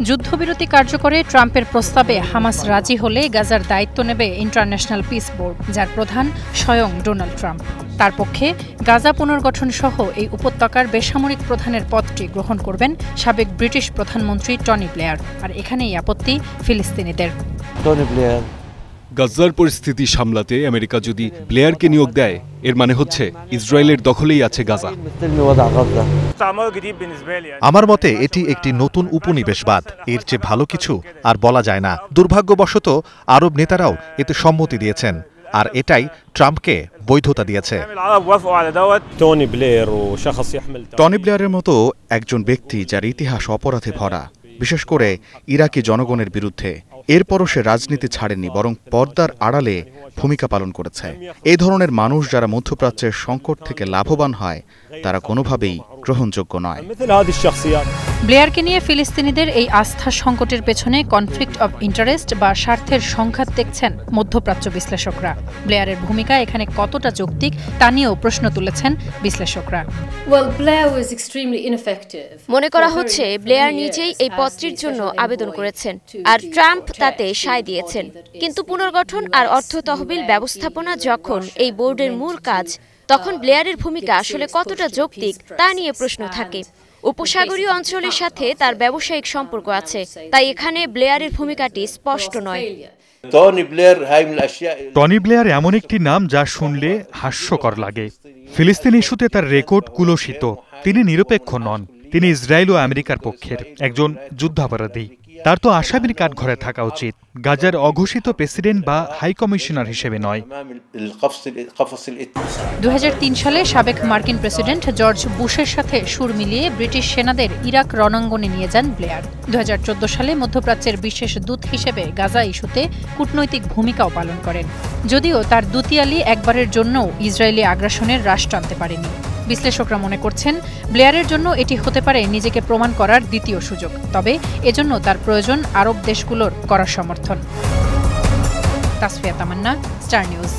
যুদ্ধবিরতি কার্যকরে ট্রাম্পের প্রস্তাবে হামাস রাজি হলে গাজার দায়িত্ব নেবে ইন্টারন্যাশনাল পিস বোর্ড, যার প্রধান স্বয়ং ডোনাল্ড ট্রাম্প। তার পক্ষে গাজা পুনর্গঠন সহ এই উপত্যকার বেসামরিক প্রধানের পদটি গ্রহণ করবেন সাবেক ব্রিটিশ প্রধানমন্ত্রী টনি ব্লেয়ার। আর এখানেই আপত্তি ফিলিস্তিনিদের। গাজার পরিস্থিতি সামলাতে আমেরিকা যদি ব্লেয়ারকে নিয়োগ দেয়, এর মানে হচ্ছে ইসরায়েলের দখলেই আছে গাজা। আমার মতে এটি একটি নতুন উপনিবেশবাদ। এর চেয়ে ভালো কিছু আর বলা যায় না। দুর্ভাগ্যবশত আরব নেতারাও এতে সম্মতি দিয়েছেন, আর এটাই ট্রাম্পকে বৈধতা দিয়েছে। টনি ব্লেয়ারের মতো একজন ব্যক্তি যার ইতিহাস অপরাধে ভরা, বিশেষ করে ইরাকি জনগণের বিরুদ্ধে, এরপরও সে রাজনীতি ছাড়েননি, বরং পর্দার আড়ালে ভূমিকা পালন করেছে। এই ধরনের মানুষ যারা মধ্যপ্রাচ্যের সংকট থেকে লাভবান হয়, তারা কোনোভাবেই গ্রহণযোগ্য নয়। ব্লেয়ারকে নিয়ে ফিলিস্তিনিদের এই আস্থা সংকটের পেছনে কনফ্লিক্ট অব ইন্টারেস্ট বা স্বার্থের সংঘাত দেখছেন মধ্যপ্রাচ্য বিশ্লেষকরা। ব্লেয়ারের ভূমিকা এখানে কতটা যৌক্তিক তা নিয়েও প্রশ্ন তুলেছেন বিশ্লেষকরা। মনে করা হচ্ছে ব্লেয়ার নিজেই এই পদটির জন্য আবেদন করেছেন, আর ট্রাম্প তাতে সায় দিয়েছেন। কিন্তু পুনর্গঠন আর অর্থ তহবিল ব্যবস্থাপনা যখন এই বোর্ডের মূল কাজ, তখন ব্লেয়ারের ভূমিকা আসলে কতটা যৌক্তিক তা নিয়ে প্রশ্ন থাকে। উপসাগরীয় অঞ্চলের সাথে তার ব্যবসায়িক সম্পর্ক আছে, তাই এখানে ব্লেয়ারের ভূমিকাটি স্পষ্ট নয়। টনি ব্লেয়ার এমন একটি নাম যা শুনলে হাস্যকর লাগে। ফিলিস্তিন ইস্যুতে তার রেকর্ড কুলসিত। তিনি নিরপেক্ষ নন, তিনি ইসরায়েল ও আমেরিকার পক্ষের একজন যুদ্ধাপরাধী। তার তো আসামির কাঠঘরে থাকা উচিত, গাজার অঘোষিত প্রেসিডেন্ট বা হাই কমিশনার হিসেবে নয়। 2003 সালে সাবেক মার্কিন প্রেসিডেন্ট জর্জ বুশের সাথে সুর মিলিয়ে ব্রিটিশ সেনাদের ইরাক রণাঙ্গনে নিয়ে যান ব্লেয়ার। 2014 সালে মধ্যপ্রাচ্যের বিশেষ দূত হিসেবে গাজা ইস্যুতে কূটনৈতিক ভূমিকাও পালন করেন, যদিও তার দুতিয়ালি একবারের জন্যও ইসরায়েলি আগ্রাসনের হ্রাস টানতে পারেনি। বিশ্লেষকরা মনে করছেন ব্লেয়ারের জন্য এটি হতে পারে নিজেকে প্রমাণ করার দ্বিতীয় সুযোগ, তবে এজন্য তার প্রয়োজন আরব দেশগুলোর কড়া সমর্থন। তাসফিয়া তামান্না, স্টার নিউজ।